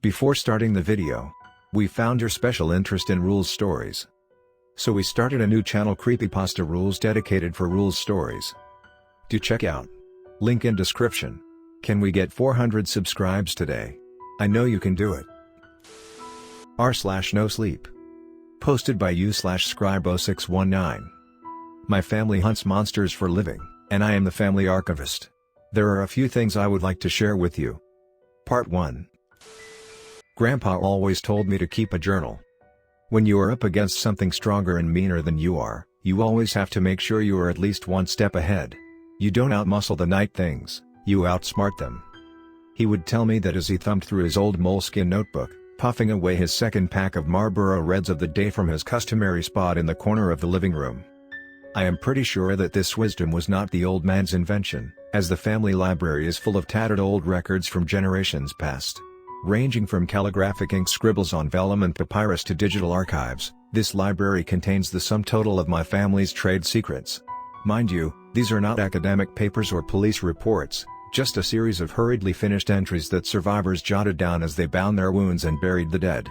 Before starting the video, we found your special interest in rules stories. So we started a new channel, Creepypasta Rules, dedicated for rules stories. Do check out. Link in description. Can we get 400 subscribes today? I know you can do it. r/Nosleep. Posted by you/scribe0619. My family hunts monsters for living, and I am the family archivist. There are a few things I would like to share with you. Part 1. Grandpa always told me to keep a journal. When you are up against something stronger and meaner than you are, you always have to make sure you are at least one step ahead. You don't outmuscle the night things, you outsmart them. He would tell me that as he thumbed through his old moleskin notebook, puffing away his second pack of Marlboro Reds of the day from his customary spot in the corner of the living room. I am pretty sure that this wisdom was not the old man's invention, as the family library is full of tattered old records from generations past. Ranging from calligraphic ink scribbles on vellum and papyrus to digital archives, this library contains the sum total of my family's trade secrets. Mind you, these are not academic papers or police reports, just a series of hurriedly finished entries that survivors jotted down as they bound their wounds and buried the dead.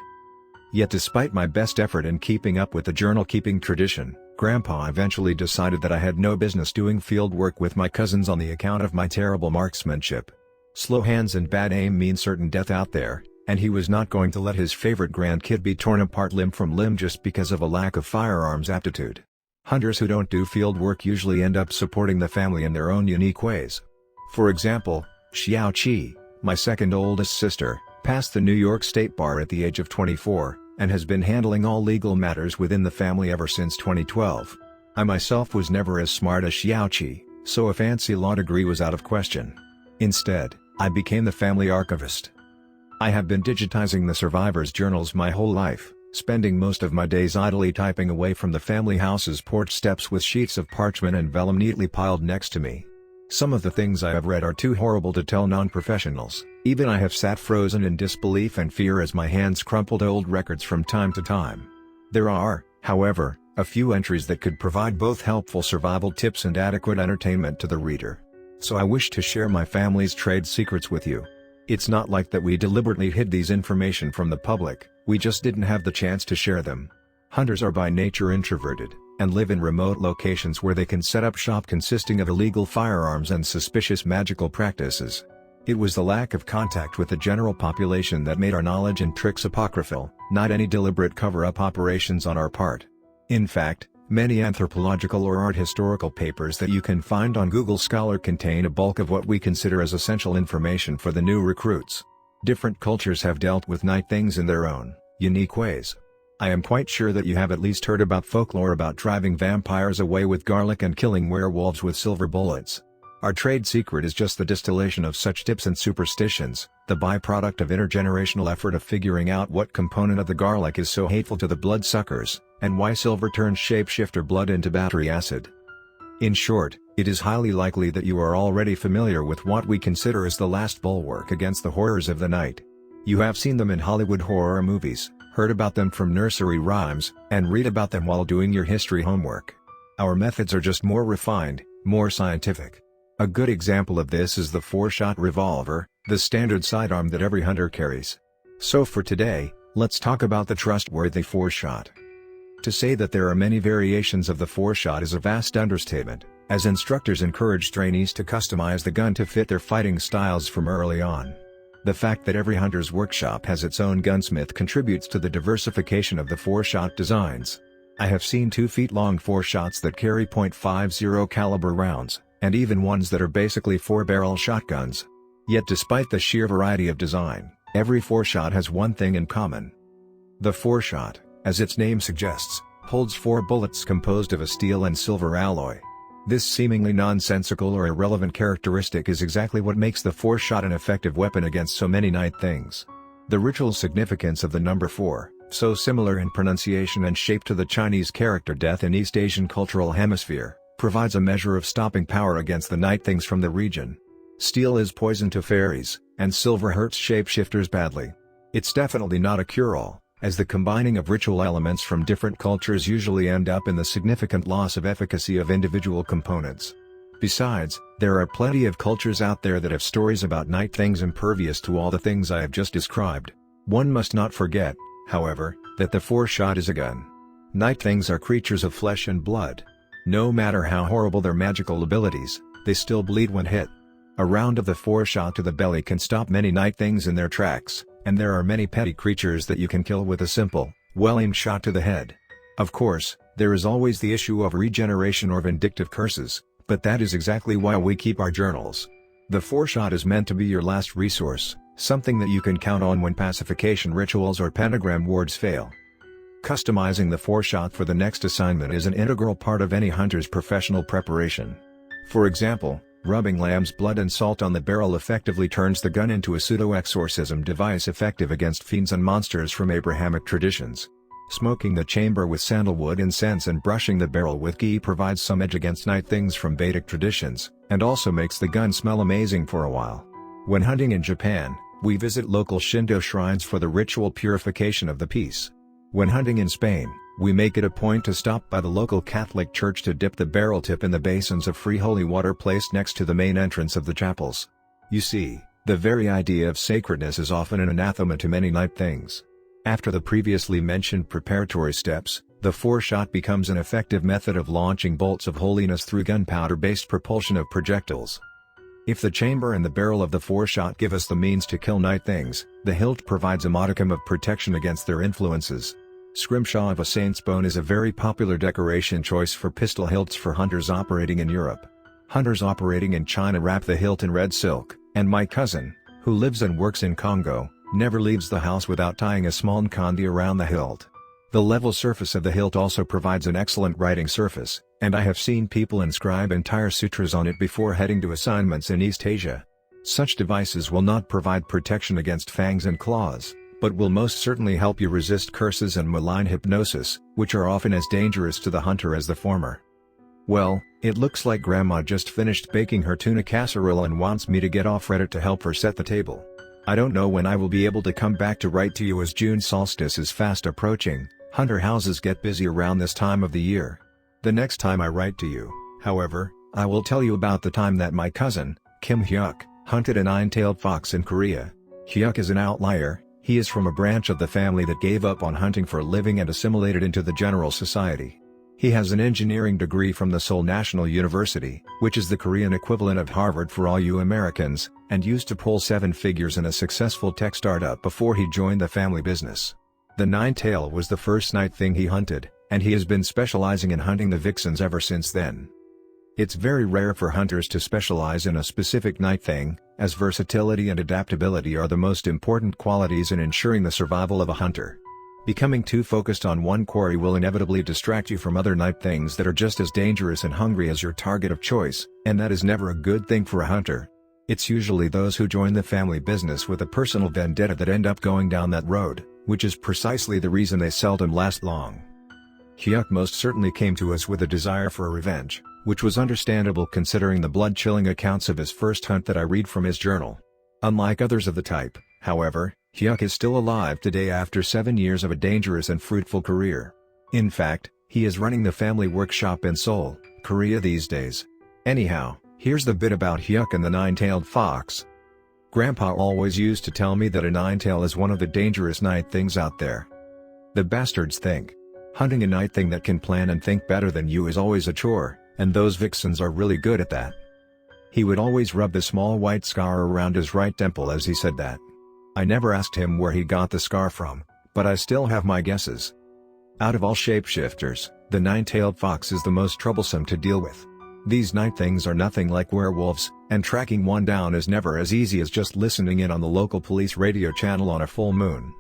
Yet despite my best effort in keeping up with the journal-keeping tradition, Grandpa eventually decided that I had no business doing field work with my cousins on the account of my terrible marksmanship. Slow hands and bad aim mean certain death out there, and he was not going to let his favorite grandkid be torn apart limb from limb just because of a lack of firearms aptitude. Hunters who don't do field work usually end up supporting the family in their own unique ways. For example, Xiao Qi, my second oldest sister, passed the New York State Bar at the age of 24, and has been handling all legal matters within the family ever since 2012. I myself was never as smart as Xiao Qi, so a fancy law degree was out of question. Instead, I became the family archivist. I have been digitizing the survivors' journals my whole life, spending most of my days idly typing away from the family house's porch steps with sheets of parchment and vellum neatly piled next to me. Some of the things I have read are too horrible to tell non-professionals. Even I have sat frozen in disbelief and fear as my hands crumpled old records from time to time. There are, however, a few entries that could provide both helpful survival tips and adequate entertainment to the reader. So I wish to share my family's trade secrets with you. It's not like that we deliberately hid these information from the public, we just didn't have the chance to share them. Hunters are by nature introverted, and live in remote locations where they can set up shop consisting of illegal firearms and suspicious magical practices. It was the lack of contact with the general population that made our knowledge and tricks apocryphal, not any deliberate cover-up operations on our part. In fact, many anthropological or art historical papers that you can find on Google Scholar contain a bulk of what we consider as essential information for the new recruits. Different cultures have dealt with night things in their own, unique ways. I am quite sure that you have at least heard about folklore about driving vampires away with garlic and killing werewolves with silver bullets. Our trade secret is just the distillation of such tips and superstitions, the byproduct of intergenerational effort of figuring out what component of the garlic is so hateful to the bloodsuckers, and why silver turns shapeshifter blood into battery acid. In short, it is highly likely that you are already familiar with what we consider as the last bulwark against the horrors of the night. You have seen them in Hollywood horror movies, heard about them from nursery rhymes, and read about them while doing your history homework. Our methods are just more refined, more scientific. A good example of this is the 4-shot revolver, the standard sidearm that every hunter carries. So for today, let's talk about the trustworthy 4-shot. To say that there are many variations of the 4-shot is a vast understatement, as instructors encourage trainees to customize the gun to fit their fighting styles from early on. The fact that every hunter's workshop has its own gunsmith contributes to the diversification of the 4-shot designs. I have seen 2-feet-long 4-shots that carry .50 caliber rounds, and even ones that are basically 4-barrel shotguns. Yet despite the sheer variety of design, every 4-shot has one thing in common. The 4-shot, as its name suggests, holds 4 bullets composed of a steel and silver alloy. This seemingly nonsensical or irrelevant characteristic is exactly what makes the 4-shot an effective weapon against so many night things. The ritual significance of the number 4, so similar in pronunciation and shape to the Chinese character death in East Asian cultural hemisphere, provides a measure of stopping power against the night things from the region. Steel is poison to fairies, and silver hurts shapeshifters badly. It's definitely not a cure-all, as the combining of ritual elements from different cultures usually end up in the significant loss of efficacy of individual components. Besides, there are plenty of cultures out there that have stories about night things impervious to all the things I have just described. One must not forget, however, that the four-shot is a gun. Night things are creatures of flesh and blood. No matter how horrible their magical abilities, they still bleed when hit. A round of the four-shot to the belly can stop many night things in their tracks, and there are many petty creatures that you can kill with a simple, well-aimed shot to the head. Of course, there is always the issue of regeneration or vindictive curses, but that is exactly why we keep our journals. The four-shot is meant to be your last resource, something that you can count on when pacification rituals or pentagram wards fail. Customizing the four-shot for the next assignment is an integral part of any hunter's professional preparation. For example, rubbing lamb's blood and salt on the barrel effectively turns the gun into a pseudo-exorcism device effective against fiends and monsters from Abrahamic traditions. Smoking the chamber with sandalwood incense and brushing the barrel with ghee provides some edge against night things from Vedic traditions, and also makes the gun smell amazing for a while. When hunting in Japan, we visit local Shinto shrines for the ritual purification of the piece. When hunting in Spain, we make it a point to stop by the local Catholic church to dip the barrel tip in the basins of free holy water placed next to the main entrance of the chapels. You see, the very idea of sacredness is often an anathema to many night things. After the previously mentioned preparatory steps, the four-shot becomes an effective method of launching bolts of holiness through gunpowder-based propulsion of projectiles. If the chamber and the barrel of the four-shot give us the means to kill night things, the hilt provides a modicum of protection against their influences. Scrimshaw of a saint's bone is a very popular decoration choice for pistol hilts for hunters operating in Europe. Hunters operating in China wrap the hilt in red silk, and my cousin, who lives and works in Congo, never leaves the house without tying a small nkandi around the hilt. The level surface of the hilt also provides an excellent writing surface, and I have seen people inscribe entire sutras on it before heading to assignments in East Asia. Such devices will not provide protection against fangs and claws, but will most certainly help you resist curses and malign hypnosis, which are often as dangerous to the hunter as the former. Well, it looks like Grandma just finished baking her tuna casserole and wants me to get off Reddit to help her set the table. I don't know when I will be able to come back to write to you as June solstice is fast approaching. Hunter houses get busy around this time of the year. The next time I write to you, however, I will tell you about the time that my cousin, Kim Hyuk, hunted a nine-tailed fox in Korea. Hyuk is an outlier. He is from a branch of the family that gave up on hunting for a living and assimilated into the general society. He has an engineering degree from the Seoul National University, which is the Korean equivalent of Harvard for all you Americans, and used to pull seven figures in a successful tech startup before he joined the family business. The nine-tail was the first night thing he hunted, and he has been specializing in hunting the vixens ever since then. It's very rare for hunters to specialize in a specific night thing, as versatility and adaptability are the most important qualities in ensuring the survival of a hunter. Becoming too focused on one quarry will inevitably distract you from other night things that are just as dangerous and hungry as your target of choice, and that is never a good thing for a hunter. It's usually those who join the family business with a personal vendetta that end up going down that road, which is precisely the reason they seldom last long. Hyuk most certainly came to us with a desire for revenge, which was understandable considering the blood-chilling accounts of his first hunt that I read from his journal. Unlike others of the type, however, Hyuk is still alive today after 7 years of a dangerous and fruitful career. In fact, he is running the family workshop in Seoul, Korea these days. Anyhow, here's the bit about Hyuk and the nine-tailed fox. Grandpa always used to tell me that a nine-tail is one of the dangerous night things out there. The bastards think. Hunting a night thing that can plan and think better than you is always a chore, and those vixens are really good at that. He would always rub the small white scar around his right temple as he said that. I never asked him where he got the scar from, but I still have my guesses. Out of all shapeshifters, the nine-tailed fox is the most troublesome to deal with. These night things are nothing like werewolves, and tracking one down is never as easy as just listening in on the local police radio channel on a full moon.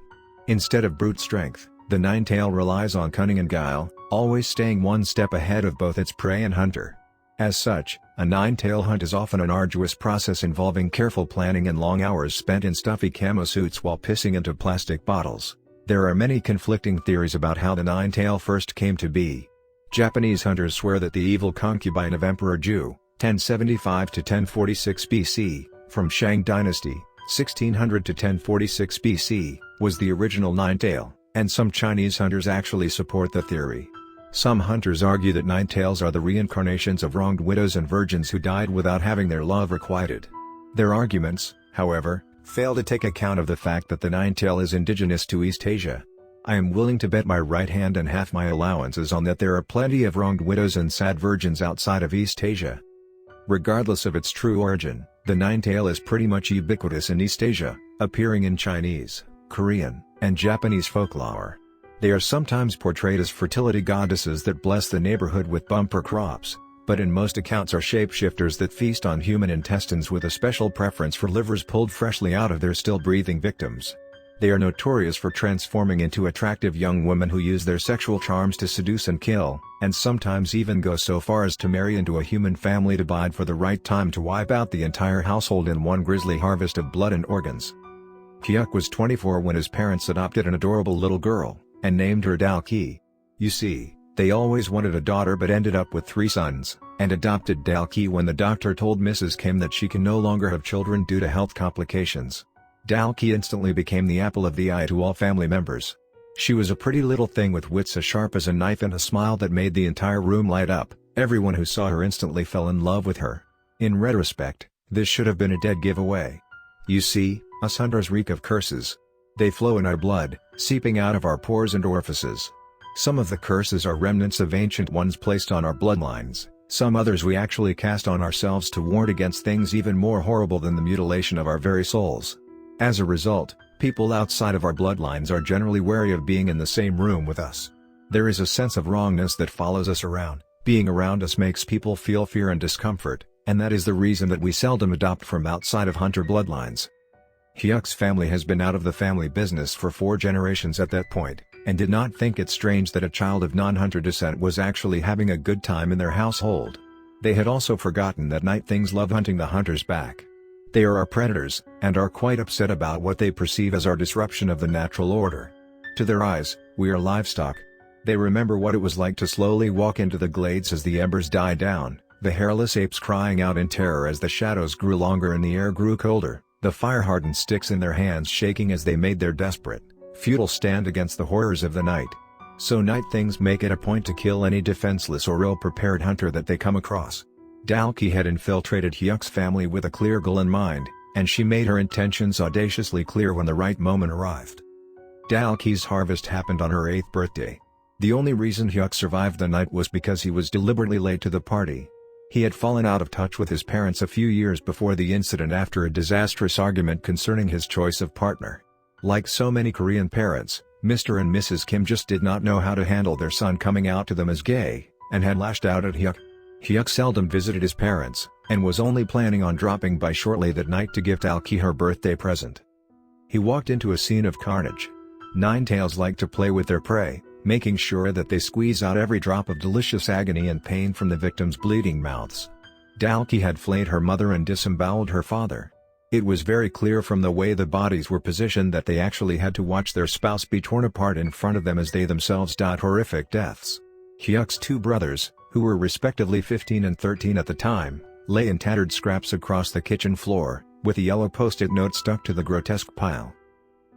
Instead of brute strength, the nine-tail relies on cunning and guile, always staying one step ahead of both its prey and hunter. As such, a nine-tail hunt is often an arduous process involving careful planning and long hours spent in stuffy camo suits while pissing into plastic bottles. There are many conflicting theories about how the nine-tail first came to be. Japanese hunters swear that the evil concubine of Emperor Ju, 1075 to 1046 BC, from Shang Dynasty, 1600 to 1046 BC, was the original nine-tail, and some Chinese hunters actually support the theory. Some hunters argue that nine-tails are the reincarnations of wronged widows and virgins who died without having their love requited. Their arguments, however, fail to take account of the fact that the nine-tail is indigenous to East Asia. I am willing to bet my right hand and half my allowances on that there are plenty of wronged widows and sad virgins outside of East Asia. Regardless of its true origin, the nine-tail is pretty much ubiquitous in East Asia, appearing in Chinese, Korean, and Japanese folklore. They are sometimes portrayed as fertility goddesses that bless the neighborhood with bumper crops, but in most accounts are shapeshifters that feast on human intestines with a special preference for livers pulled freshly out of their still-breathing victims. They are notorious for transforming into attractive young women who use their sexual charms to seduce and kill, and sometimes even go so far as to marry into a human family to bide for the right time to wipe out the entire household in one grisly harvest of blood and organs. Hyuk was 24 when his parents adopted an adorable little girl, and named her Dalki. You see, they always wanted a daughter but ended up with 3 sons, and adopted Dalki when the doctor told Mrs. Kim that she can no longer have children due to health complications. Dalki instantly became the apple of the eye to all family members. She was a pretty little thing with wits as sharp as a knife and a smile that made the entire room light up. Everyone who saw her instantly fell in love with her. In retrospect, this should have been a dead giveaway. You see, us hunters reek of curses. They flow in our blood, seeping out of our pores and orifices. Some of the curses are remnants of ancient ones placed on our bloodlines, some others we actually cast on ourselves to ward against things even more horrible than the mutilation of our very souls. As a result, people outside of our bloodlines are generally wary of being in the same room with us. There is a sense of wrongness that follows us around. Being around us makes people feel fear and discomfort, and that is the reason that we seldom adopt from outside of hunter bloodlines. Hyuk's family has been out of the family business for 4 generations at that point, and did not think it strange that a child of non-hunter descent was actually having a good time in their household. They had also forgotten that night things love hunting the hunters back. They are our predators, and are quite upset about what they perceive as our disruption of the natural order. To their eyes, we are livestock. They remember what it was like to slowly walk into the glades as the embers died down, the hairless apes crying out in terror as the shadows grew longer and the air grew colder, the fire-hardened sticks in their hands shaking as they made their desperate, futile stand against the horrors of the night. So night things make it a point to kill any defenseless or ill-prepared hunter that they come across. Dalki had infiltrated Hyuk's family with a clear goal in mind, and she made her intentions audaciously clear when the right moment arrived. Dalki's harvest happened on her 8th birthday. The only reason Hyuk survived the night was because he was deliberately late to the party. He had fallen out of touch with his parents a few years before the incident after a disastrous argument concerning his choice of partner. Like so many Korean parents, Mr. and Mrs. Kim just did not know how to handle their son coming out to them as gay, and had lashed out at Hyuk. Hyuk seldom visited his parents, and was only planning on dropping by shortly that night to give Dalki her birthday present. He walked into a scene of carnage. Nine-tails like to play with their prey, making sure that they squeeze out every drop of delicious agony and pain from the victims' bleeding mouths. Dalki had flayed her mother and disemboweled her father. It was very clear from the way the bodies were positioned that they actually had to watch their spouse be torn apart in front of them as they themselves died horrific deaths. Hyuk's 2 brothers, who were respectively 15 and 13 at the time, lay in tattered scraps across the kitchen floor, with a yellow post-it note stuck to the grotesque pile.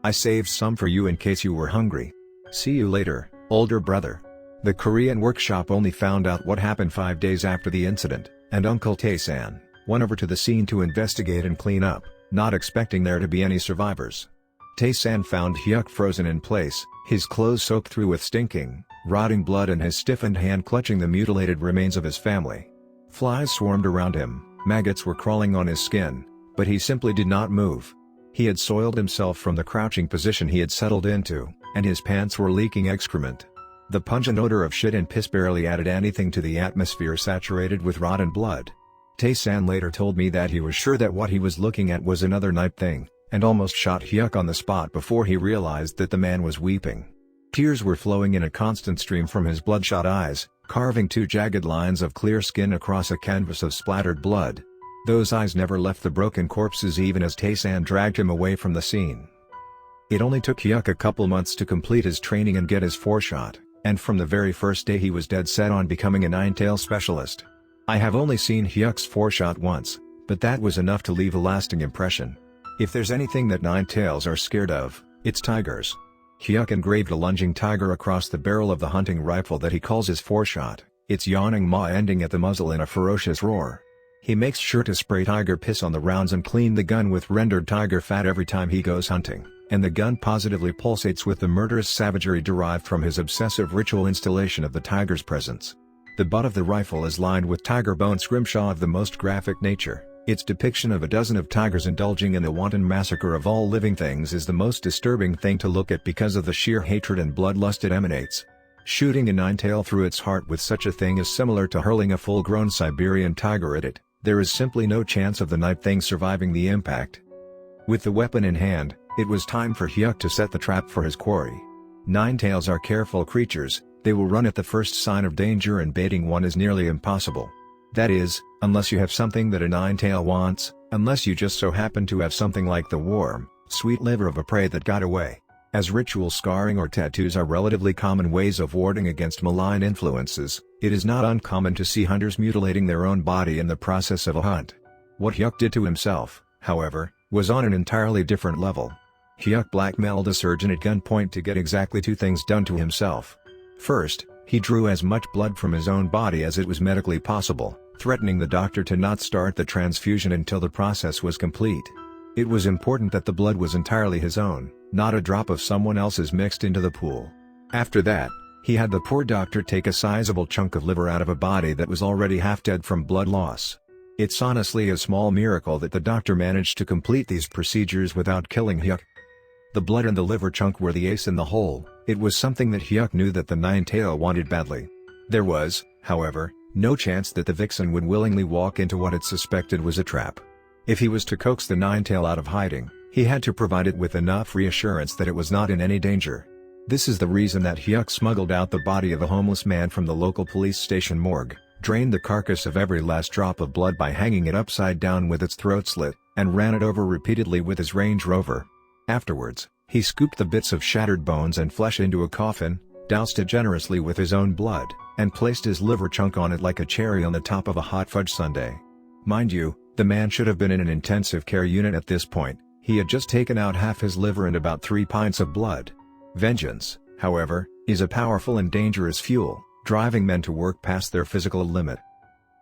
"I saved some for you in case you were hungry. See you later, older brother." The Korean workshop only found out what happened 5 days after the incident, and Uncle Tae-san went over to the scene to investigate and clean up, not expecting there to be any survivors. Tae-san found Hyuk frozen in place, his clothes soaked through with stinking, rotting blood and his stiffened hand clutching the mutilated remains of his family. Flies swarmed around him, maggots were crawling on his skin, but he simply did not move. He had soiled himself from the crouching position he had settled into, and his pants were leaking excrement. The pungent odor of shit and piss barely added anything to the atmosphere saturated with rotten blood. Tae-san later told me that he was sure that what he was looking at was another night thing, and almost shot Hyuk on the spot before he realized that the man was weeping. Tears were flowing in a constant stream from his bloodshot eyes, carving 2 jagged lines of clear skin across a canvas of splattered blood. Those eyes never left the broken corpses even as Tae-san dragged him away from the scene. It only took Hyuk a couple months to complete his training and get his 4-shot, and from the very first day he was dead set on becoming a 9-tail specialist. I have only seen Hyuk's 4-shot once, but that was enough to leave a lasting impression. If there's anything that 9-tails are scared of, it's tigers. Hyuk engraved a lunging tiger across the barrel of the hunting rifle that he calls his 4-shot, its yawning maw ending at the muzzle in a ferocious roar. He makes sure to spray tiger piss on the rounds and clean the gun with rendered tiger fat every time he goes hunting, and the gun positively pulsates with the murderous savagery derived from his obsessive ritual installation of the tiger's presence. The butt of the rifle is lined with tiger bone scrimshaw of the most graphic nature. Its depiction of a dozen of tigers indulging in the wanton massacre of all living things is the most disturbing thing to look at because of the sheer hatred and bloodlust it emanates. Shooting a nine-tail through its heart with such a thing is similar to hurling a full-grown Siberian tiger at it. There is simply no chance of the night thing surviving the impact. With the weapon in hand, it was time for Hyuk to set the trap for his quarry. Nine-tails are careful creatures. They will run at the first sign of danger, and baiting one is nearly impossible. That is, unless you have something that a nine-tail wants, unless you just so happen to have something like the warm, sweet liver of a prey that got away. As ritual scarring or tattoos are relatively common ways of warding against malign influences, it is not uncommon to see hunters mutilating their own body in the process of a hunt. What Hyuk did to himself, however, was on an entirely different level. Hyuk blackmailed a surgeon at gunpoint to get exactly two things done to himself. First, he drew as much blood from his own body as it was medically possible, threatening the doctor to not start the transfusion until the process was complete. It was important that the blood was entirely his own, not a drop of someone else's mixed into the pool. After that, he had the poor doctor take a sizable chunk of liver out of a body that was already half dead from blood loss. It's honestly a small miracle that the doctor managed to complete these procedures without killing Hyuk. The blood and the liver chunk were the ace in the hole. It was something that Hyuk knew that the nine-tail wanted badly. There was, however, no chance that the vixen would willingly walk into what it suspected was a trap. If he was to coax the nine-tail out of hiding, he had to provide it with enough reassurance that it was not in any danger. This is the reason that Hyuk smuggled out the body of a homeless man from the local police station morgue, drained the carcass of every last drop of blood by hanging it upside down with its throat slit, and ran it over repeatedly with his Range Rover. Afterwards, he scooped the bits of shattered bones and flesh into a coffin, doused it generously with his own blood, and placed his liver chunk on it like a cherry on the top of a hot fudge sundae. Mind you, the man should have been in an intensive care unit at this point. He had just taken out half his liver and about 3 pints of blood. Vengeance, however, is a powerful and dangerous fuel, driving men to work past their physical limit.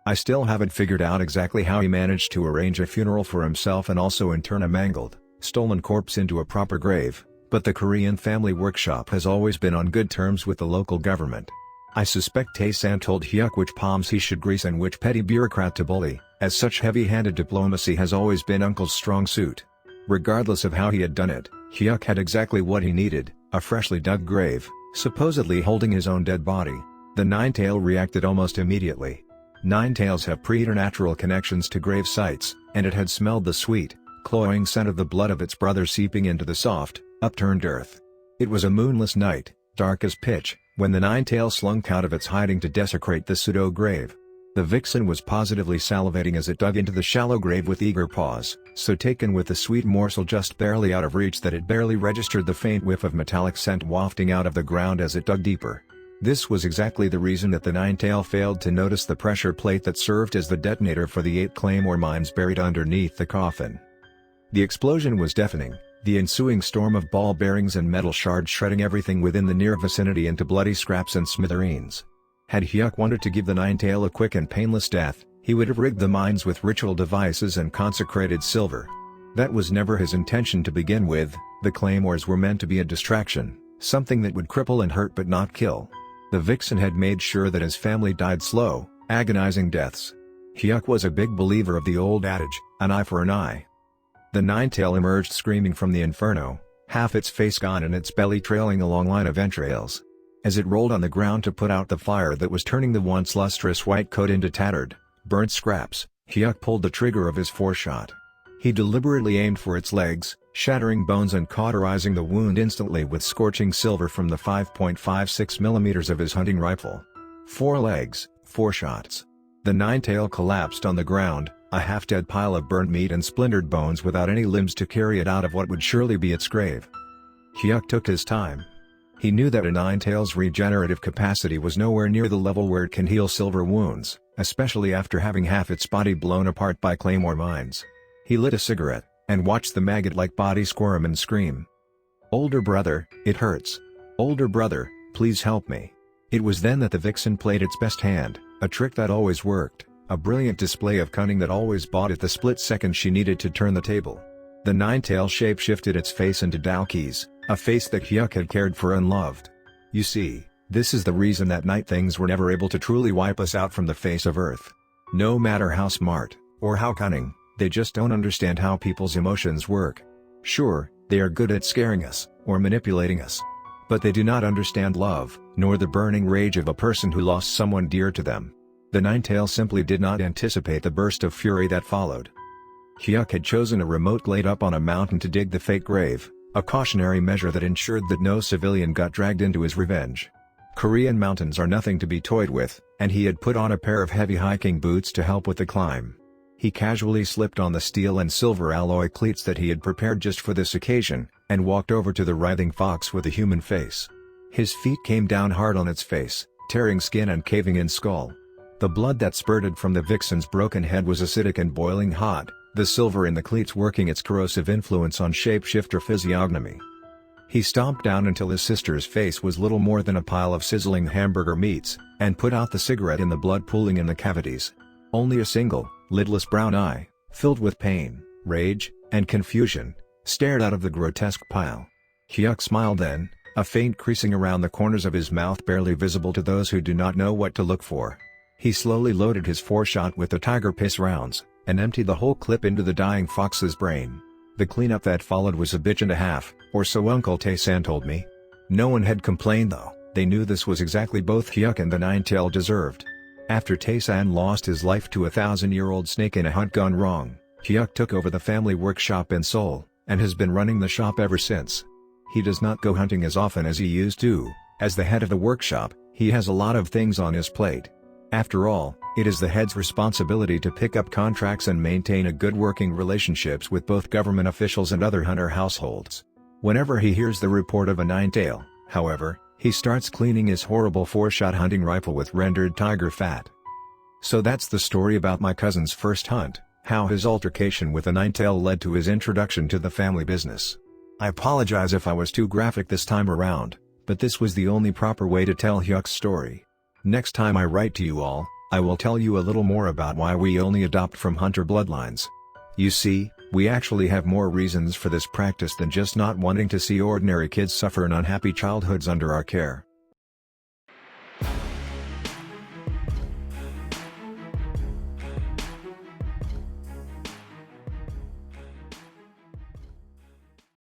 I still haven't figured out exactly how he managed to arrange a funeral for himself and also intern a mangled, stolen corpse into a proper grave, but the Korean family workshop has always been on good terms with the local government. I suspect Tae-san told Hyuk which palms he should grease and which petty bureaucrat to bully, as such heavy-handed diplomacy has always been Uncle's strong suit. Regardless of how he had done it, Hyuk had exactly what he needed, a freshly dug grave, supposedly holding his own dead body. The nine-tail reacted almost immediately. Nine-tails have preternatural connections to grave sites, and it had smelled the sweet, cloying scent of the blood of its brother seeping into the soft, upturned earth. It was a moonless night, dark as pitch, when the nine-tail slunk out of its hiding to desecrate the pseudo-grave. The vixen was positively salivating as it dug into the shallow grave with eager paws, so taken with the sweet morsel just barely out of reach that it barely registered the faint whiff of metallic scent wafting out of the ground as it dug deeper. This was exactly the reason that the nine-tail failed to notice the pressure plate that served as the detonator for the 8 claymore mines buried underneath the coffin. The explosion was deafening, the ensuing storm of ball bearings and metal shards shredding everything within the near vicinity into bloody scraps and smithereens. Had Hyuk wanted to give the nine-tail a quick and painless death, he would have rigged the mines with ritual devices and consecrated silver. That was never his intention to begin with. The claymores were meant to be a distraction, something that would cripple and hurt but not kill. The vixen had made sure that his family died slow, agonizing deaths. Hyuk was a big believer of the old adage, an eye for an eye. The nine-tail emerged screaming from the inferno, half its face gone and its belly trailing a long line of entrails. As it rolled on the ground to put out the fire that was turning the once lustrous white coat into tattered, burnt scraps, Hyuk pulled the trigger of his 4-shot. He deliberately aimed for its legs, shattering bones and cauterizing the wound instantly with scorching silver from the 5.56mm of his hunting rifle. 4 legs, 4 shots. The nine-tail collapsed on the ground, a half-dead pile of burnt meat and splintered bones without any limbs to carry it out of what would surely be its grave. Hyuk took his time. He knew that a nine-tail's regenerative capacity was nowhere near the level where it can heal silver wounds, especially after having half its body blown apart by claymore mines. He lit a cigarette, and watched the maggot-like body squirm and scream. "Older brother, it hurts. Older brother, please help me." It was then that the vixen played its best hand, a trick that always worked, A brilliant display of cunning that always bought at the split second she needed to turn the table. The nine-tail shape shifted its face into Daoki's, a face that Hyuk had cared for and loved. You see, this is the reason that night things were never able to truly wipe us out from the face of Earth. No matter how smart, or how cunning, they just don't understand how people's emotions work. Sure, they are good at scaring us, or manipulating us. But they do not understand love, nor the burning rage of a person who lost someone dear to them. The nine-tail simply did not anticipate the burst of fury that followed. Hyuk had chosen a remote glade up on a mountain to dig the fake grave, a cautionary measure that ensured that no civilian got dragged into his revenge. Korean mountains are nothing to be toyed with, and he had put on a pair of heavy hiking boots to help with the climb. He casually slipped on the steel and silver alloy cleats that he had prepared just for this occasion, and walked over to the writhing fox with a human face. His feet came down hard on its face, tearing skin and caving in skull. The blood that spurted from the vixen's broken head was acidic and boiling hot, the silver in the cleats working its corrosive influence on shapeshifter physiognomy. He stomped down until his sister's face was little more than a pile of sizzling hamburger meats, and put out the cigarette in the blood pooling in the cavities. Only a single, lidless brown eye, filled with pain, rage, and confusion, stared out of the grotesque pile. Hyuk smiled then, a faint creasing around the corners of his mouth barely visible to those who do not know what to look for. He slowly loaded his 4-shot with the tiger piss rounds, and emptied the whole clip into the dying fox's brain. The cleanup that followed was a bitch and a half, or so Uncle Tae-san told me. No one had complained though, they knew this was exactly both Hyuk and the nine-tail deserved. After Tae-san lost his life to a 1,000-year-old snake in a hunt gone wrong, Hyuk took over the family workshop in Seoul, and has been running the shop ever since. He does not go hunting as often as he used to. As the head of the workshop, he has a lot of things on his plate. After all, it is the head's responsibility to pick up contracts and maintain a good working relationships with both government officials and other hunter households. Whenever he hears the report of a nine-tail, however, he starts cleaning his horrible 4-shot hunting rifle with rendered tiger fat. So that's the story about my cousin's first hunt, how his altercation with a nine-tail led to his introduction to the family business. I apologize if I was too graphic this time around, but this was the only proper way to tell Hyuk's story. Next time I write to you all, I will tell you a little more about why we only adopt from hunter bloodlines. You see, we actually have more reasons for this practice than just not wanting to see ordinary kids suffer in unhappy childhoods under our care.